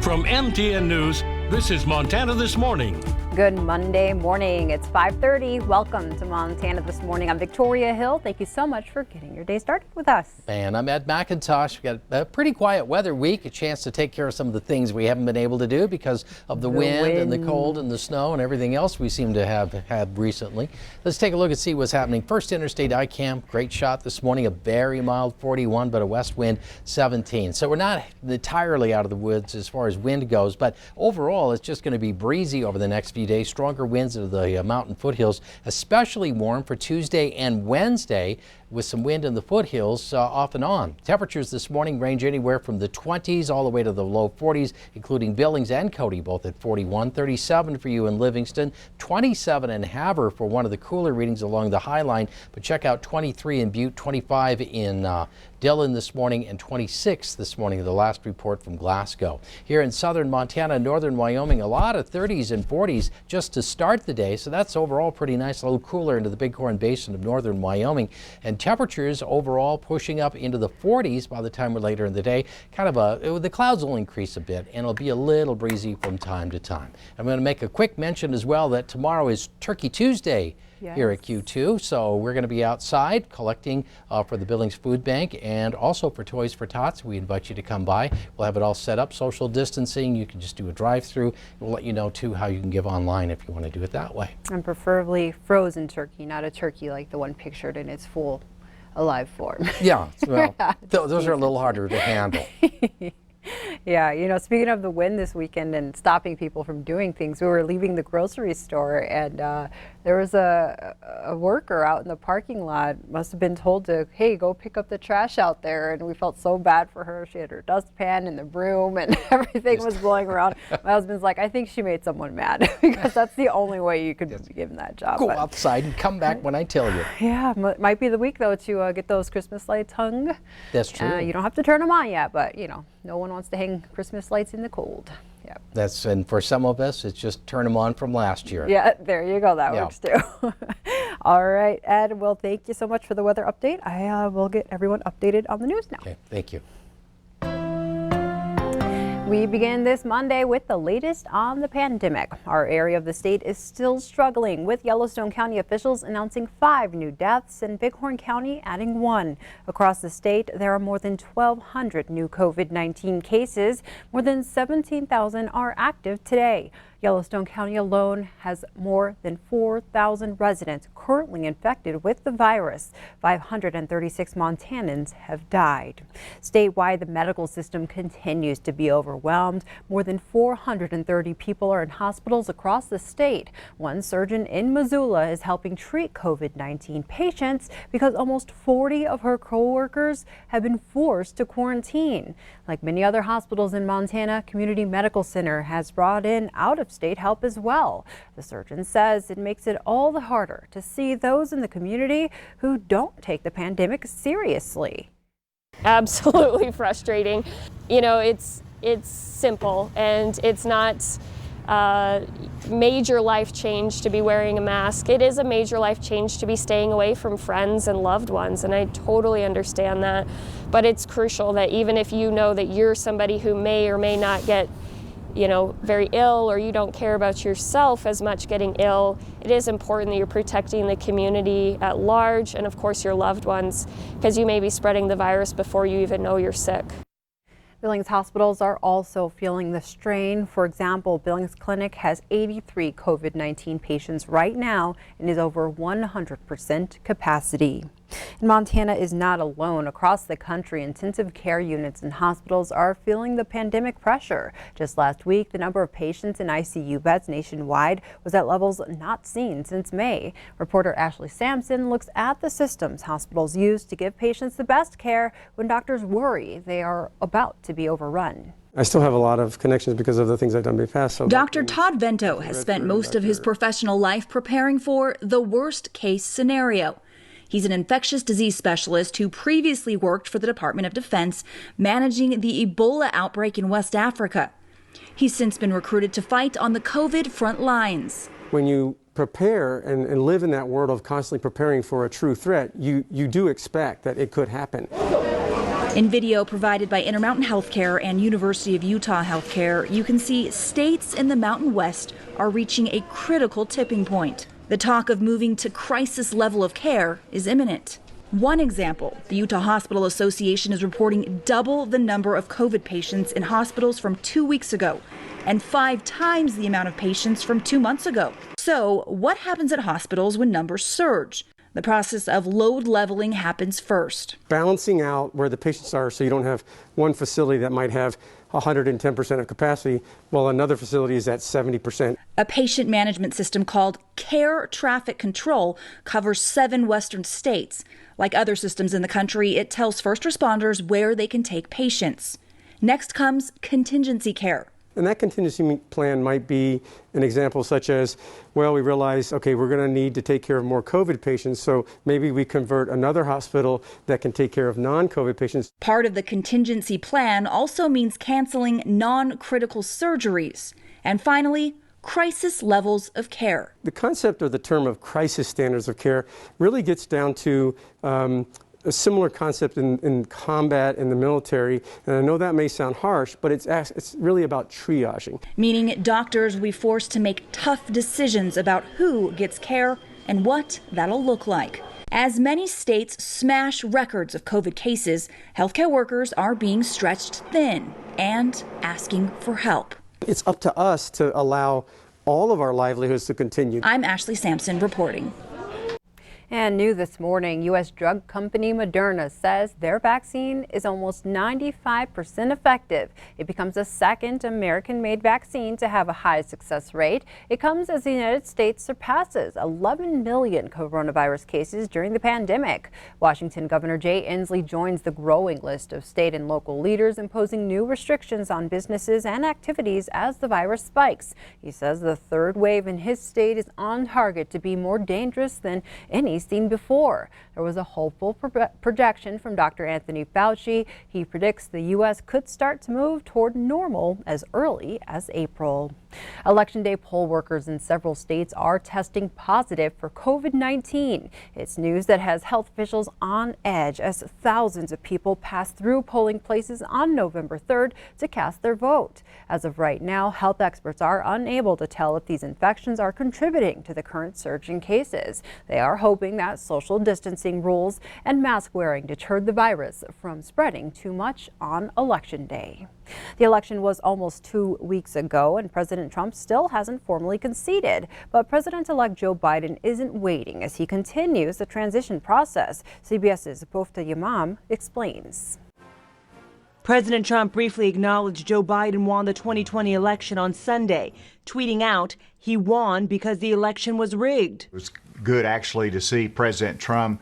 From MTN News, this is Montana This Morning. Good Monday morning. It's 5:30. Welcome to Montana This Morning. I'm Victoria Hill. Thank you so much for getting your day started with us. And I'm Ed McIntosh. We've got a pretty quiet weather week, a chance to take care of some of the things we haven't been able to do because of the wind and the cold and the snow and everything else we seem to have had recently. Let's take a look and see what's happening. First Interstate ICAM, great shot this morning, a very mild 41, but a west wind 17. So we're not entirely out of the woods as far as wind goes, but overall it's just going to be breezy over the next few days. Stronger winds into the mountain foothills, especially warm for Tuesday and Wednesday with some wind in the foothills off and on. Temperatures this morning range anywhere from the 20s all the way to the low 40s, including Billings and Cody, both at 41, 37 for you in Livingston, 27 in Havre for one of the cooler readings along the High Line, but check out 23 in Butte, 25 in Dillon this morning, and 26 this morning, the last report from Glasgow. Here in southern Montana, northern Wyoming, a lot of 30s and 40s just to start the day, so that's overall pretty nice, a little cooler into the Bighorn Basin of northern Wyoming, and temperatures overall pushing up into the 40s by the time we're later in the day. The clouds will increase a bit and it'll be a little breezy from time to time. I'm going to make a quick mention as well that tomorrow is Turkey Tuesday. Yes. Here at Q2, so we're going to be outside collecting for the Billings Food Bank and also for Toys for Tots. We invite you to come by. We'll have it all set up, social distancing. You can just do a drive-through. We'll let you know too how you can give online if you want to do it that way. And preferably frozen turkey, not a turkey like the one pictured in its full alive form. Yeah, well, those are a little harder to handle. Yeah, you know, speaking of the wind this weekend and stopping people from doing things, we were leaving the grocery store and there was a worker out in the parking lot, must have been told to, hey, go pick up the trash out there. And we felt so bad for her. She had her dustpan and the broom and everything was blowing around. My husband's like, I think she made someone mad because that's the only way you could be given that job. Go outside and come back when I tell you. Yeah, might be the week though to get those Christmas lights hung. That's true. You don't have to turn them on yet, but you know, no one wants to hang Christmas lights in the cold. Yeah. And for some of us, it's just turn them on from last year. Yeah, there you go. That works too. All right, Ed. Well, thank you so much for the weather update. I will get everyone updated on the news now. Okay, thank you. We begin this Monday with the latest on the pandemic. Our area of the state is still struggling, with Yellowstone County officials announcing 5 new deaths and Bighorn County adding 1. Across the state, there are more than 1,200 new COVID-19 cases. More than 17,000 are active today. Yellowstone County alone has more than 4,000 residents currently infected with the virus. 536 Montanans have died. Statewide, the medical system continues to be overwhelmed. More than 430 people are in hospitals across the state. One surgeon in Missoula is helping treat COVID-19 patients because almost 40 of her co-workers have been forced to quarantine. Like many other hospitals in Montana, Community Medical Center has brought in out-of-state help as well. The surgeon says it makes it all the harder to see those in the community who don't take the pandemic seriously. Absolutely frustrating. You know, it's simple and it's not major life change to be wearing a mask. It is a major life change to be staying away from friends and loved ones, and I totally understand that. But it's crucial that even if you know that you're somebody who may or may not get, you know, very ill, or you don't care about yourself as much getting ill, it is important that you're protecting the community at large and of course your loved ones, because you may be spreading the virus before you even know you're sick. Billings hospitals are also feeling the strain. For example, Billings Clinic has 83 COVID-19 patients right now and is over 100% capacity. And Montana is not alone. Across the country, intensive care units and hospitals are feeling the pandemic pressure. Just last week, the number of patients in ICU beds nationwide was at levels not seen since May. Reporter Ashley Sampson looks at the systems hospitals use to give patients the best care when doctors worry they are about to be overrun. I still have a lot of connections because of the things I've done in the past. So Dr. Todd Vento has spent most of his professional life preparing for the worst case scenario. He's an infectious disease specialist who previously worked for the Department of Defense, managing the Ebola outbreak in West Africa. He's since been recruited to fight on the COVID front lines. When you prepare and live in that world of constantly preparing for a true threat, you do expect that it could happen. In video provided by Intermountain Healthcare and University of Utah Healthcare, you can see states in the Mountain West are reaching a critical tipping point. The talk of moving to crisis level of care is imminent. One example, the Utah Hospital Association is reporting double the number of COVID patients in hospitals from 2 weeks ago and 5 times the amount of patients from 2 months ago. So, what happens at hospitals when numbers surge? The process of load leveling happens first. Balancing out where the patients are so you don't have one facility that might have 110% of capacity while another facility is at 70%. A patient management system called Care Traffic Control covers 7 western states. Like other systems in the country, it tells first responders where they can take patients. Next comes contingency care. And that contingency plan might be an example such as, well, we realize, okay, we're going to need to take care of more COVID patients, so maybe we convert another hospital that can take care of non-COVID patients. Part of the contingency plan also means canceling non-critical surgeries. And finally, crisis levels of care. The concept of the term of crisis standards of care really gets down to a similar concept in combat in the military, and I know that may sound harsh, but it's really about triaging. Meaning doctors will be forced to make tough decisions about who gets care and what that'll look like. As many states smash records of COVID cases, healthcare workers are being stretched thin and asking for help. It's up to us to allow all of our livelihoods to continue. I'm Ashley Sampson reporting. And new this morning, U.S. drug company Moderna says their vaccine is almost 95% effective. It becomes the second American-made vaccine to have a high success rate. It comes as the United States surpasses 11 million coronavirus cases during the pandemic. Washington Governor Jay Inslee joins the growing list of state and local leaders imposing new restrictions on businesses and activities as the virus spikes. He says the third wave in his state is on target to be more dangerous than any seen before. There was a hopeful projection from Dr. Anthony Fauci. He predicts the U.S. could start to move toward normal as early as April. Election day poll workers in several states are testing positive for COVID-19. It's news that has health officials on edge as thousands of people pass through polling places on November 3rd to cast their vote. As of right now, health experts are unable to tell if these infections are contributing to the current surge in cases. They are hoping that social distancing rules and mask wearing deterred the virus from spreading too much on Election Day. The election was almost 2 weeks ago, and President Trump still hasn't formally conceded. But President-elect Joe Biden isn't waiting as he continues the transition process. CBS's Pofta Yamam explains. President Trump briefly acknowledged Joe Biden won the 2020 election on Sunday, tweeting out he won because the election was rigged. It was good, actually, to see President Trump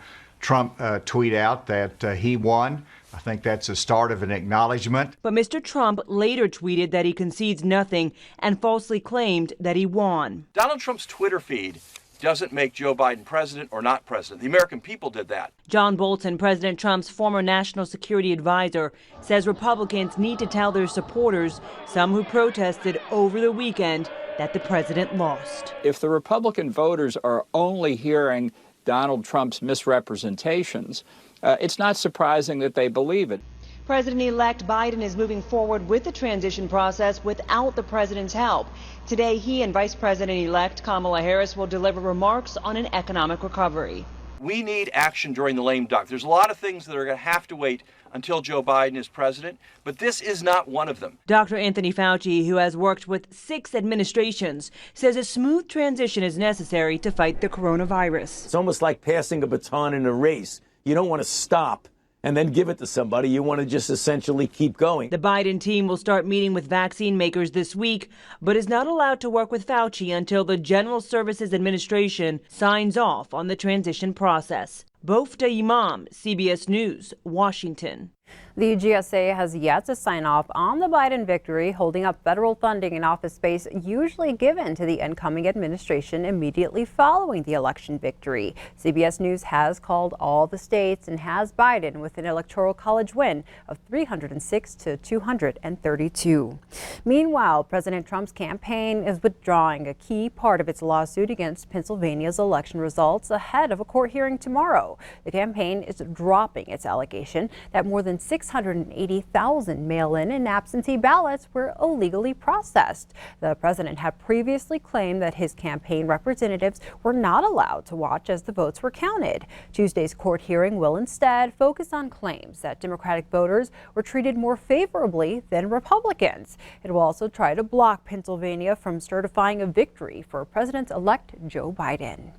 tweet out that he won. I think that's a start of an acknowledgement. But Mr. Trump later tweeted that he concedes nothing and falsely claimed that he won. Donald Trump's Twitter feed doesn't make Joe Biden president or not president. The American people did that. John Bolton, President Trump's former national security advisor, says Republicans need to tell their supporters, some who protested over the weekend, that the president lost. If the Republican voters are only hearing Donald Trump's misrepresentations, it's not surprising that they believe it. President-elect Biden is moving forward with the transition process without the president's help. Today, he and Vice President-elect Kamala Harris will deliver remarks on an economic recovery. We need action during the lame duck. There's a lot of things that are going to have to wait until Joe Biden is president, but this is not one of them. Dr. Anthony Fauci, who has worked with 6 administrations, says a smooth transition is necessary to fight the coronavirus. It's almost like passing a baton in a race. You don't want to stop and then give it to somebody. You want to just essentially keep going. The Biden team will start meeting with vaccine makers this week, but is not allowed to work with Fauci until the General Services Administration signs off on the transition process. Bofta Imam, CBS News, Washington. The GSA has yet to sign off on the Biden victory, holding up federal funding and office space usually given to the incoming administration immediately following the election victory. CBS News has called all the states and has Biden with an electoral college win of 306 to 232. Meanwhile, President Trump's campaign is withdrawing a key part of its lawsuit against Pennsylvania's election results ahead of a court hearing tomorrow. The campaign is dropping its allegation that more than 6 680,000 mail-in and absentee ballots were illegally processed. The president had previously claimed that his campaign representatives were not allowed to watch as the votes were counted. Tuesday's court hearing will instead focus on claims that Democratic voters were treated more favorably than Republicans. It will also try to block Pennsylvania from certifying a victory for President-elect Joe Biden.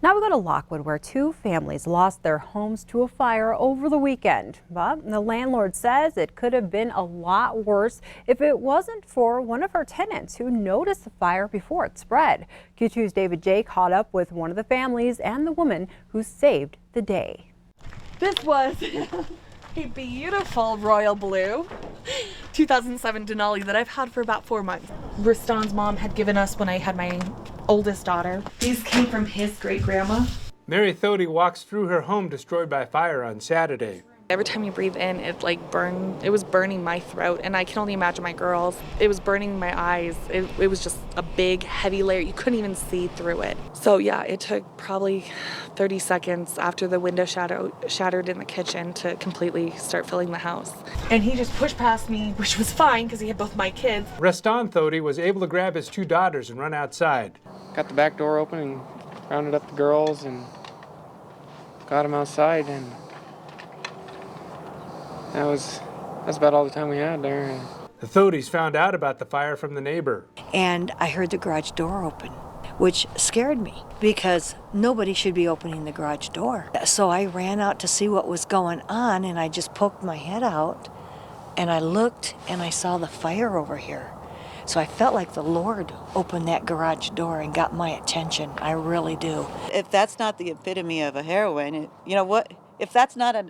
Now we go to Lockwood, where two families lost their homes to a fire over the weekend. But the landlord says it could have been a lot worse if it wasn't for one of her tenants who noticed the fire before it spread. Q2's David J. caught up with one of the families and the woman who saved the day. This was a beautiful royal blue 2007 Denali that I've had for about 4 months. Rastan's mom had given us when I had my oldest daughter. These came from his great-grandma. Mary Thody walks through her home destroyed by fire on Saturday. Every time you breathe in, it was burning my throat, and I can only imagine my girls. It was burning my eyes. It was just a big, heavy layer. You couldn't even see through it. So yeah, it took probably 30 seconds after the window shattered in the kitchen to completely start filling the house. And he just pushed past me, which was fine because he had both my kids. Rastan Thody was able to grab his two daughters and run outside. Got the back door open and rounded up the girls and got them outside, and that's about all the time we had there. The Thodies found out about the fire from the neighbor. And I heard the garage door open, which scared me because nobody should be opening the garage door. So I ran out to see what was going on, and I just poked my head out and I looked and I saw the fire over here. So I felt like the Lord opened that garage door and got my attention. I really do. If that's not the epitome of a heroine, you know what? If that's not a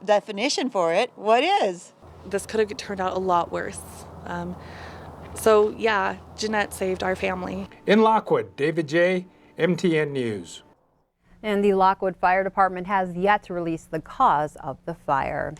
definition for it, what is? This could have turned out a lot worse. So yeah, Jeanette saved our family. In Lockwood, David J., MTN News. And the Lockwood Fire Department has yet to release the cause of the fire.